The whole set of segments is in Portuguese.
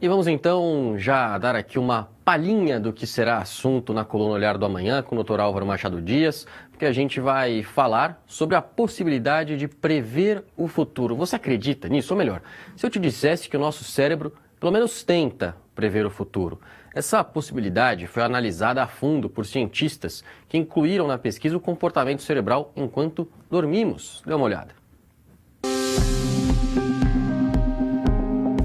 E vamos então já dar aqui uma palhinha do que será assunto na coluna Olhar do Amanhã com o Dr. Álvaro Machado Dias, porque a gente vai falar sobre a possibilidade de prever o futuro. Você acredita nisso? Ou melhor, se eu te dissesse que o nosso cérebro pelo menos tenta prever o futuro. Essa possibilidade foi analisada a fundo por cientistas que incluíram na pesquisa o comportamento cerebral enquanto dormimos. Dê uma olhada.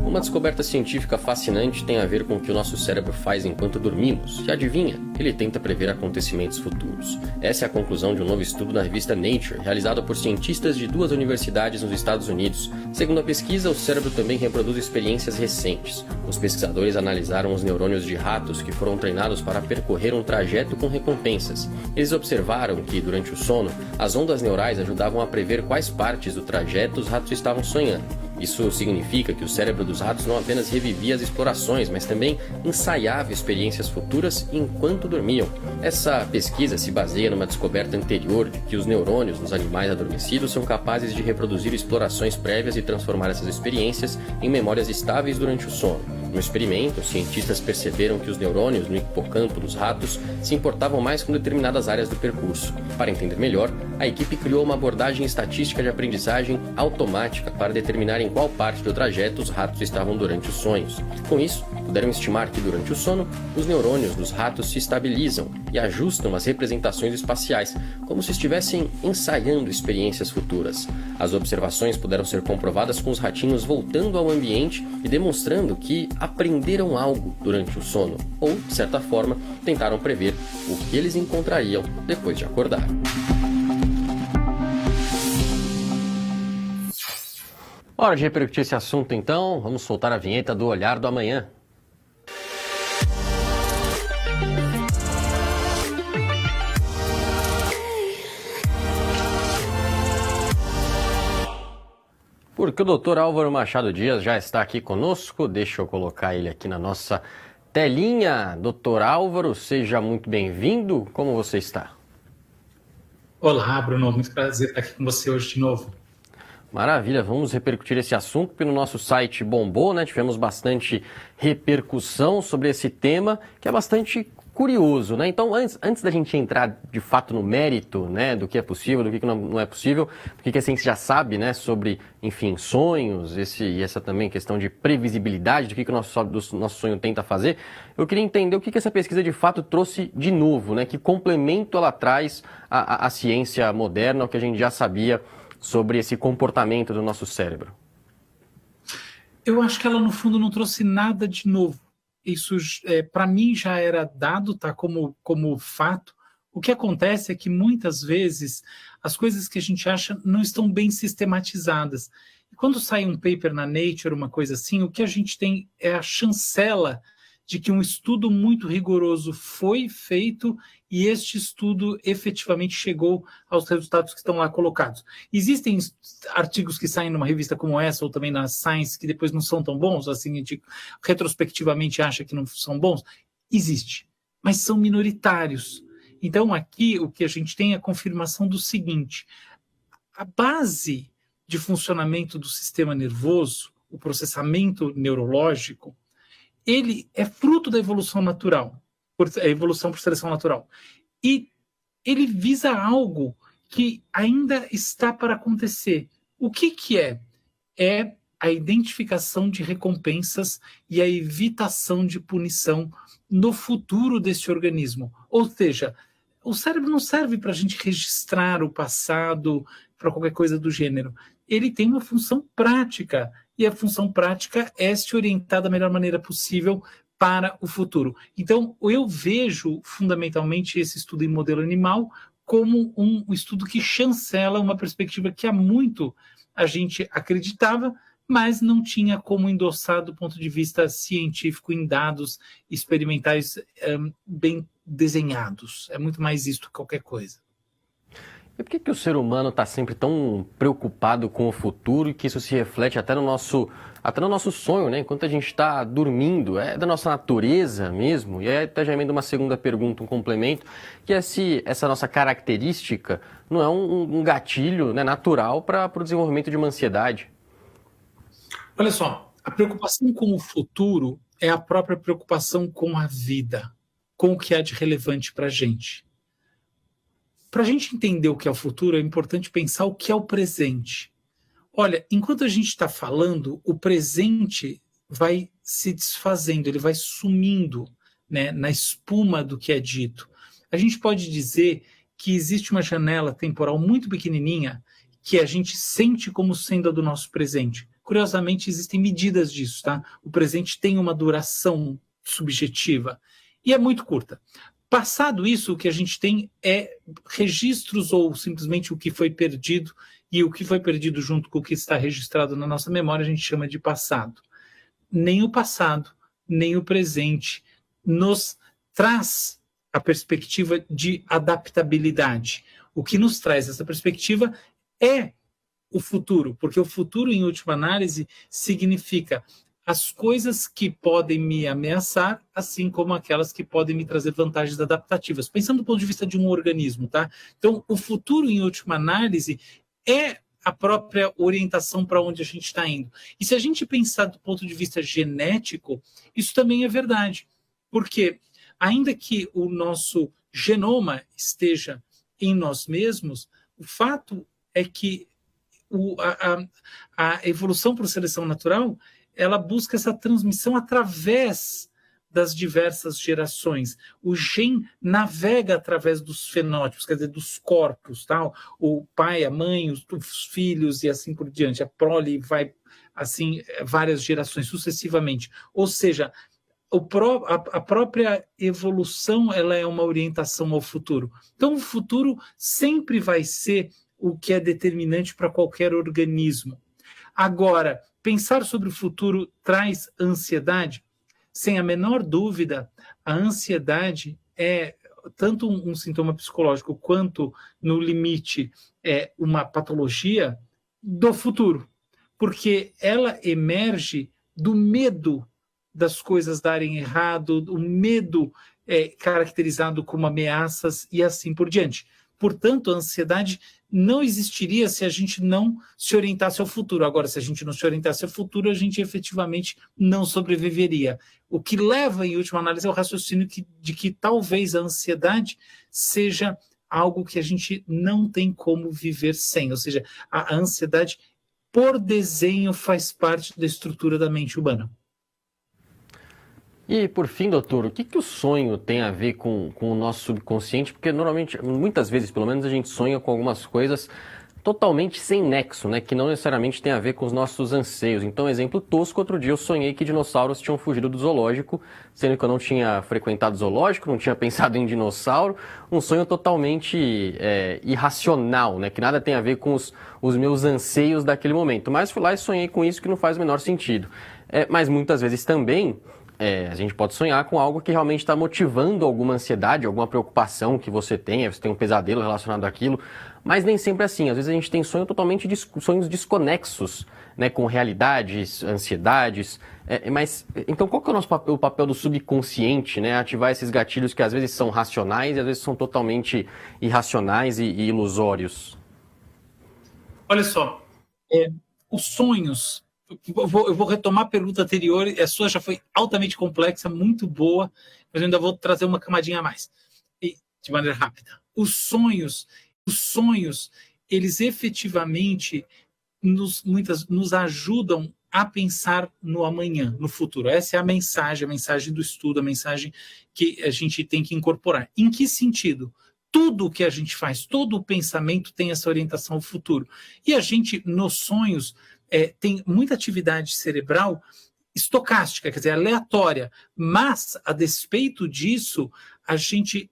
Uma descoberta científica fascinante tem a ver com o que o nosso cérebro faz enquanto dormimos. E adivinha? Ele tenta prever acontecimentos futuros. Essa é a conclusão de um novo estudo na revista Nature, realizado por cientistas de 2 universidades nos Estados Unidos. Segundo a pesquisa, o cérebro também reproduz experiências recentes. Os pesquisadores analisaram os neurônios de ratos que foram treinados para percorrer um trajeto com recompensas. Eles observaram que, durante o sono, as ondas neurais ajudavam a prever quais partes do trajeto os ratos estavam sonhando. Isso significa que o cérebro dos ratos não apenas revivia as explorações, mas também ensaiava experiências futuras enquanto dormiam. Essa pesquisa se baseia numa descoberta anterior de que os neurônios dos animais adormecidos são capazes de reproduzir explorações prévias e transformar essas experiências em memórias estáveis durante o sono. No experimento, os cientistas perceberam que os neurônios no hipocampo dos ratos se importavam mais com determinadas áreas do percurso. Para entender melhor, a equipe criou uma abordagem estatística de aprendizagem automática para determinar em qual parte do trajeto os ratos estavam durante os sonhos. Com isso, puderam estimar que durante o sono, os neurônios dos ratos se estabilizam e ajustam as representações espaciais, como se estivessem ensaiando experiências futuras. As observações puderam ser comprovadas com os ratinhos voltando ao ambiente e demonstrando que aprenderam algo durante o sono, ou, de certa forma, tentaram prever o que eles encontrariam depois de acordar. Hora de repercutir esse assunto então, vamos soltar a vinheta do Olhar do Amanhã. Porque o Dr. Álvaro Machado Dias já está aqui conosco, deixa eu colocar ele aqui na nossa telinha. Dr. Álvaro, seja muito bem-vindo, como você está? Olá, Bruno, muito prazer estar aqui com você hoje de novo. Maravilha, vamos repercutir esse assunto, porque no nosso site bombou, né? Tivemos bastante repercussão sobre esse tema, que é bastante curioso, né? Então, antes da gente entrar de fato no mérito, né, do que é possível, do que não é possível, do que a ciência já sabe, né, sobre, enfim, sonhos, essa também questão de previsibilidade, do que o nosso sonho tenta fazer, eu queria entender o que essa pesquisa de fato trouxe de novo, né? Que complemento ela traz à ciência moderna, o que a gente já sabia sobre esse comportamento do nosso cérebro. Eu acho que ela, no fundo, não trouxe nada de novo. Isso, para mim, já era dado, tá, como fato. O que acontece é que, muitas vezes, as coisas que a gente acha não estão bem sistematizadas. E quando sai um paper na Nature, uma coisa assim, o que a gente tem é a chancela de que um estudo muito rigoroso foi feito e este estudo efetivamente chegou aos resultados que estão lá colocados. Existem artigos que saem numa revista como essa, ou também na Science, que depois não são tão bons, assim, a gente retrospectivamente acha que não são bons? Existe, mas são minoritários. Então, aqui, o que a gente tem é a confirmação do seguinte: a base de funcionamento do sistema nervoso, o processamento neurológico, ele é fruto da evolução natural, evolução por seleção natural. E ele visa algo que ainda está para acontecer. O que é? É a identificação de recompensas e a evitação de punição no futuro desse organismo. Ou seja, o cérebro não serve para a gente registrar o passado, para qualquer coisa do gênero. Ele tem uma função prática, e a função prática é se orientar da melhor maneira possível para o futuro. Então, eu vejo fundamentalmente esse estudo em modelo animal como um estudo que chancela uma perspectiva que há muito a gente acreditava, mas não tinha como endossar do ponto de vista científico em dados experimentais bem desenhados. É muito mais isso que qualquer coisa. E por que o ser humano está sempre tão preocupado com o futuro e que isso se reflete até no nosso sonho, né? Enquanto a gente está dormindo? É da nossa natureza mesmo? E aí até já emendo uma segunda pergunta, um complemento, que é se essa nossa característica não é um gatilho, né, natural para o desenvolvimento de uma ansiedade. Olha só, a preocupação com o futuro, é a própria preocupação com a vida, com o que há de relevante para a gente. Para a gente entender o que é o futuro, é importante pensar o que é o presente. Olha, enquanto a gente está falando, o presente vai se desfazendo, ele vai sumindo, né, na espuma do que é dito. A gente pode dizer que existe uma janela temporal muito pequenininha que a gente sente como sendo a do nosso presente. Curiosamente, existem medidas disso, tá? O presente tem uma duração subjetiva e é muito curta. Passado isso, o que a gente tem é registros ou simplesmente o que foi perdido, e o que foi perdido junto com o que está registrado na nossa memória a gente chama de passado. Nem o passado, nem o presente nos traz a perspectiva de adaptabilidade. O que nos traz essa perspectiva é o futuro, porque o futuro, em última análise, significa as coisas que podem me ameaçar, assim como aquelas que podem me trazer vantagens adaptativas, pensando do ponto de vista de um organismo, tá? Então, o futuro, em última análise, é a própria orientação para onde a gente está indo. E se a gente pensar do ponto de vista genético, isso também é verdade, porque ainda que o nosso genoma esteja em nós mesmos, o fato é que a evolução por seleção natural, ela busca essa transmissão através das diversas gerações. O gen navega através dos fenótipos, quer dizer, dos corpos, tal. O pai, a mãe, os filhos e assim por diante. A prole vai, assim, várias gerações sucessivamente. Ou seja, a própria evolução, ela é uma orientação ao futuro. Então, o futuro sempre vai ser o que é determinante para qualquer organismo. Agora, pensar sobre o futuro traz ansiedade? Sem a menor dúvida, a ansiedade é tanto um sintoma psicológico quanto, no limite, uma patologia do futuro, porque ela emerge do medo das coisas darem errado, o medo caracterizado como ameaças e assim por diante. Portanto, a ansiedade não existiria se a gente não se orientasse ao futuro. Agora, se a gente não se orientasse ao futuro, a gente efetivamente não sobreviveria. O que leva, em última análise, ao raciocínio de que talvez a ansiedade seja algo que a gente não tem como viver sem. Ou seja, a ansiedade, por desenho, faz parte da estrutura da mente humana. E, por fim, doutor, o que o sonho tem a ver com o nosso subconsciente? Porque, normalmente, muitas vezes, pelo menos, a gente sonha com algumas coisas totalmente sem nexo, né? Que não necessariamente tem a ver com os nossos anseios. Então, exemplo tosco, outro dia eu sonhei que dinossauros tinham fugido do zoológico, sendo que eu não tinha frequentado zoológico, não tinha pensado em dinossauro. Um sonho totalmente irracional, né? Que nada tem a ver com os meus anseios daquele momento. Mas fui lá e sonhei com isso que não faz o menor sentido. Mas muitas vezes também... a gente pode sonhar com algo que realmente está motivando alguma ansiedade, alguma preocupação que você tem um pesadelo relacionado àquilo, mas nem sempre é assim. Às vezes a gente tem sonhos desconexos, né, com realidades, ansiedades. Mas então qual que é o papel do subconsciente, né, ativar esses gatilhos que às vezes são racionais e às vezes são totalmente irracionais e ilusórios? Olha só, os sonhos... Eu vou retomar a pergunta anterior, a sua já foi altamente complexa, muito boa, mas eu ainda vou trazer uma camadinha a mais, de maneira rápida. Os sonhos, eles efetivamente nos ajudam a pensar no amanhã, no futuro. Essa é a mensagem do estudo, a mensagem que a gente tem que incorporar. Em que sentido? Tudo o que a gente faz, todo o pensamento tem essa orientação ao futuro. E a gente, nos sonhos, tem muita atividade cerebral estocástica, quer dizer, aleatória, mas, a despeito disso, a gente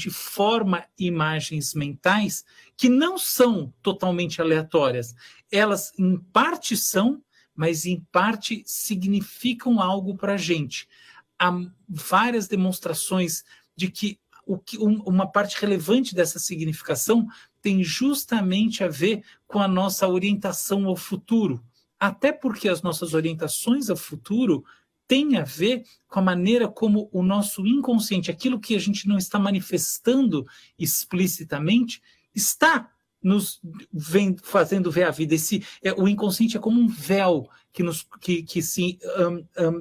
forma imagens mentais que não são totalmente aleatórias. Elas, em parte, são, mas, em parte, significam algo para a gente. Há várias demonstrações de que uma parte relevante dessa significação tem justamente a ver com a nossa orientação ao futuro. Até porque as nossas orientações ao futuro têm a ver com a maneira como o nosso inconsciente, aquilo que a gente não está manifestando explicitamente, está nos vem fazendo ver a vida. O inconsciente é como um véu que se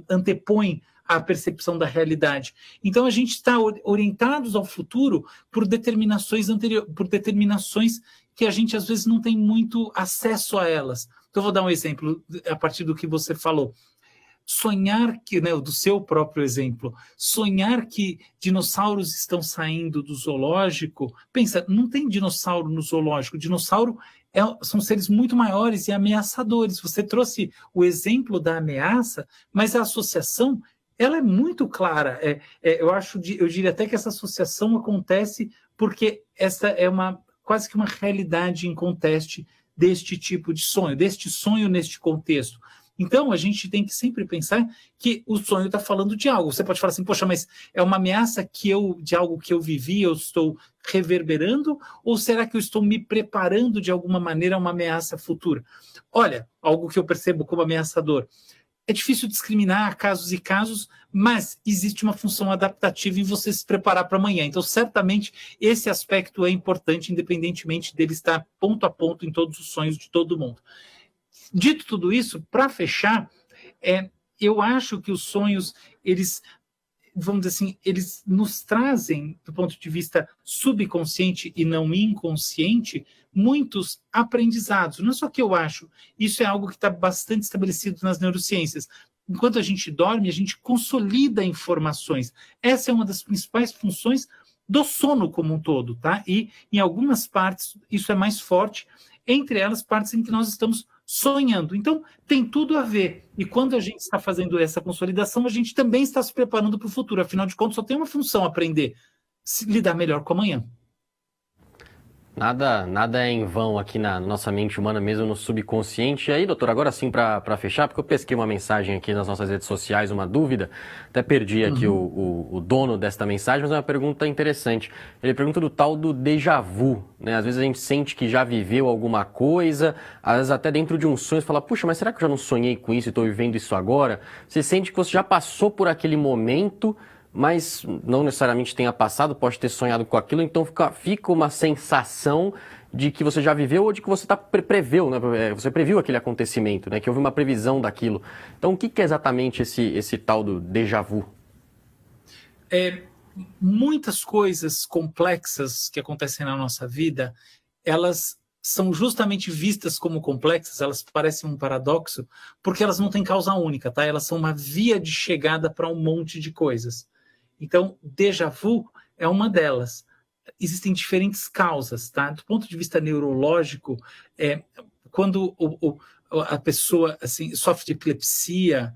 antepõe à percepção da realidade. Então a gente está orientados ao futuro por determinações que a gente às vezes não tem muito acesso a elas. Então eu vou dar um exemplo a partir do que você falou. Sonhar que, né, do seu próprio exemplo, sonhar que dinossauros estão saindo do zoológico. Pensa, não tem dinossauro no zoológico. Dinossauro são seres muito maiores e ameaçadores. Você trouxe o exemplo da ameaça, mas a associação ela é muito clara. Eu diria até que essa associação acontece porque essa é quase que uma realidade em conteste deste tipo de sonho, deste sonho neste contexto. Então, a gente tem que sempre pensar que o sonho está falando de algo. Você pode falar assim, poxa, mas é uma ameaça de algo que eu vivi, eu estou reverberando, ou será que eu estou me preparando de alguma maneira a uma ameaça futura? Olha, algo que eu percebo como ameaçador. É difícil discriminar casos e casos, mas existe uma função adaptativa em você se preparar para amanhã. Então, certamente, esse aspecto é importante, independentemente dele estar ponto a ponto em todos os sonhos de todo mundo. Dito tudo isso, para fechar, eu acho que os sonhos, eles, vamos dizer assim, eles nos trazem, do ponto de vista subconsciente e não inconsciente, muitos aprendizados. Não é só que eu acho, isso é algo que está bastante estabelecido nas neurociências. Enquanto a gente dorme, a gente consolida informações. Essa é uma das principais funções do sono como um todo, tá? E em algumas partes isso é mais forte, entre elas partes em que nós estamos sonhando. Então, tem tudo a ver. E quando a gente está fazendo essa consolidação, a gente também está se preparando para o futuro. Afinal de contas, só tem uma função: aprender, se lidar melhor com amanhã. Nada é em vão aqui na nossa mente humana, mesmo no subconsciente. E aí, doutor, agora sim, para fechar, porque eu pesquei uma mensagem aqui nas nossas redes sociais, uma dúvida, até perdi aqui o dono desta mensagem, mas é uma pergunta interessante. Ele pergunta do tal do déjà vu, né? Às vezes a gente sente que já viveu alguma coisa, às vezes até dentro de um sonho, você fala, puxa, mas será que eu já não sonhei com isso e estou vivendo isso agora? Você sente que você já passou por aquele momento, mas não necessariamente tenha passado, pode ter sonhado com aquilo, então fica uma sensação de que você já viveu ou de que você preveu, né? Você previu aquele acontecimento, né? Que houve uma previsão daquilo. Então, o que é exatamente esse tal do déjà vu? Muitas coisas complexas que acontecem na nossa vida, elas são justamente vistas como complexas, elas parecem um paradoxo, porque elas não têm causa única, tá? Elas são uma via de chegada para um monte de coisas. Então, déjà vu é uma delas. Existem diferentes causas, tá? Do ponto de vista neurológico, quando a pessoa assim, sofre de epilepsia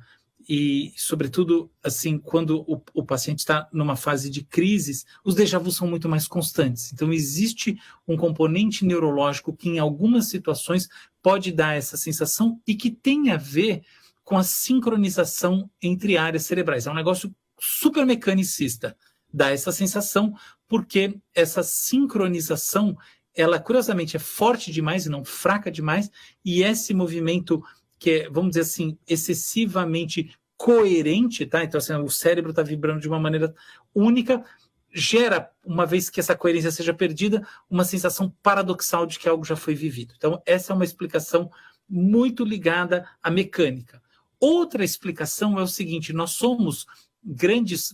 e, sobretudo, assim, quando o paciente está numa fase de crises, os déjà vu são muito mais constantes. Então, existe um componente neurológico que, em algumas situações, pode dar essa sensação e que tem a ver com a sincronização entre áreas cerebrais. É um negócio super mecanicista, dá essa sensação, porque essa sincronização, ela curiosamente é forte demais e não fraca demais, e esse movimento que é, vamos dizer assim, excessivamente coerente, tá? Então, assim, o cérebro está vibrando de uma maneira única, gera, uma vez que essa coerência seja perdida, uma sensação paradoxal de que algo já foi vivido. Então, essa é uma explicação muito ligada à mecânica. Outra explicação é o seguinte: nós somos grandes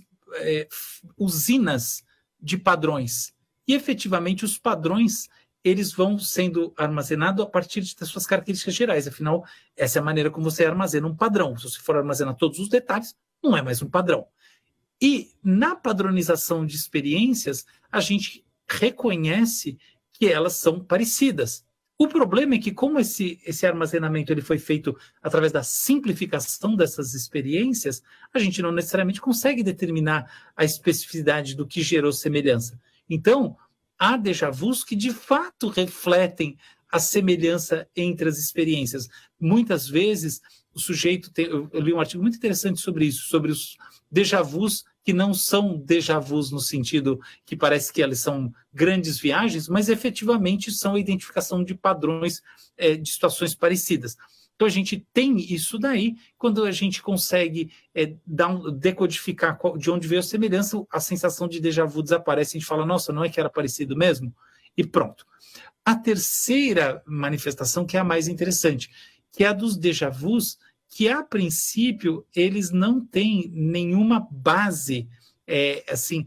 usinas de padrões. E, efetivamente, os padrões eles vão sendo armazenados a partir das suas características gerais. Afinal, essa é a maneira como você armazena um padrão. Se você for armazenar todos os detalhes, não é mais um padrão. E, na padronização de experiências, a gente reconhece que elas são parecidas. O problema é que, como esse armazenamento ele foi feito através da simplificação dessas experiências, a gente não necessariamente consegue determinar a especificidade do que gerou semelhança. Então, há déjà vus que, de fato, refletem a semelhança entre as experiências. Muitas vezes, o sujeito eu li um artigo muito interessante sobre isso, sobre os déjà vus que não são déjà vus no sentido que parece que eles são grandes viagens, mas efetivamente são a identificação de padrões de situações parecidas. Então a gente tem isso daí, quando a gente consegue decodificar de onde veio a semelhança, a sensação de déjà vu desaparece, a gente fala, nossa, não é que era parecido mesmo? e pronto. A terceira manifestação, que é a mais interessante, que é a dos déjà vus, que a princípio eles não têm nenhuma base assim,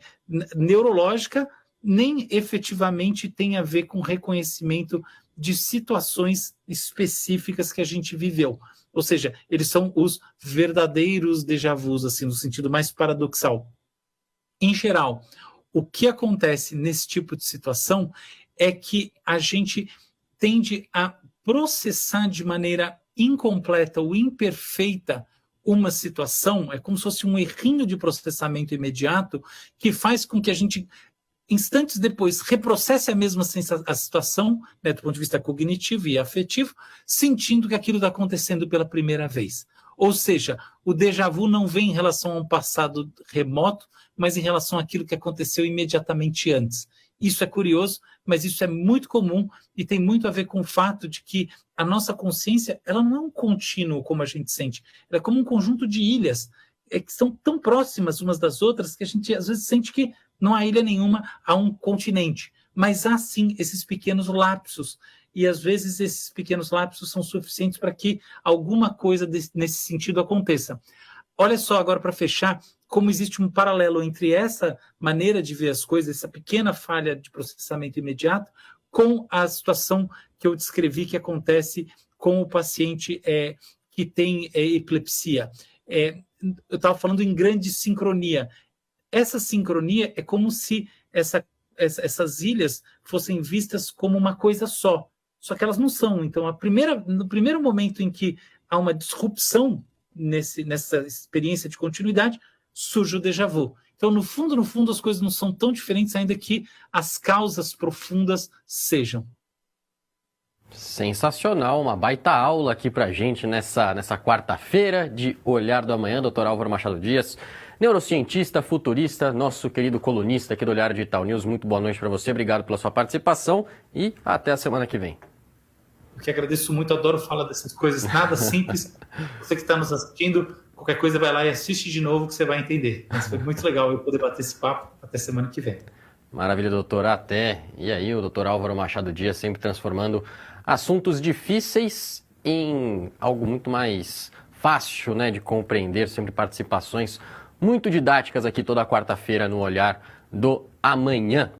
neurológica, nem efetivamente tem a ver com reconhecimento de situações específicas que a gente viveu. Ou seja, eles são os verdadeiros déjà vus, assim, no sentido mais paradoxal. Em geral, o que acontece nesse tipo de situação é que a gente tende a processar de maneira incompleta ou imperfeita uma situação, é como se fosse um errinho de processamento imediato que faz com que a gente, instantes depois, reprocesse a mesma a situação, né, do ponto de vista cognitivo e afetivo, sentindo que aquilo está acontecendo pela primeira vez. Ou seja, o déjà vu não vem em relação a um passado remoto, mas em relação àquilo que aconteceu imediatamente antes. Isso é curioso, mas isso é muito comum e tem muito a ver com o fato de que a nossa consciência ela não é um contínuo como a gente sente, ela é como um conjunto de ilhas que são tão próximas umas das outras que a gente às vezes sente que não há ilha nenhuma, há um continente. Mas há sim esses pequenos lapsos, e às vezes esses pequenos lapsos são suficientes para que alguma coisa nesse sentido aconteça. Olha só, agora para fechar, como existe um paralelo entre essa maneira de ver as coisas, essa pequena falha de processamento imediato, com a situação que eu descrevi que acontece com o paciente que tem epilepsia. Eu estava falando em grande sincronia. Essa sincronia é como se essas ilhas fossem vistas como uma coisa só que elas não são. Então, no primeiro momento em que há uma disrupção nessa experiência de continuidade, surge o déjà vu. Então, no fundo, as coisas não são tão diferentes, ainda que as causas profundas sejam. Sensacional, uma baita aula aqui pra gente nessa quarta-feira de Olhar do Amanhã, Dr. Álvaro Machado Dias, neurocientista, futurista, nosso querido colunista aqui do Olhar Digital News. Muito boa noite para você, obrigado pela sua participação e até a semana que vem. Eu que agradeço muito, adoro falar dessas coisas, nada simples. Você que está nos assistindo, qualquer coisa vai lá e assiste de novo que você vai entender. Mas foi muito legal eu poder bater esse papo. Até semana que vem. Maravilha, doutor. Até. E aí, o doutor Álvaro Machado Dias sempre transformando assuntos difíceis em algo muito mais fácil, né, de compreender, sempre participações muito didáticas aqui toda quarta-feira no Olhar do Amanhã.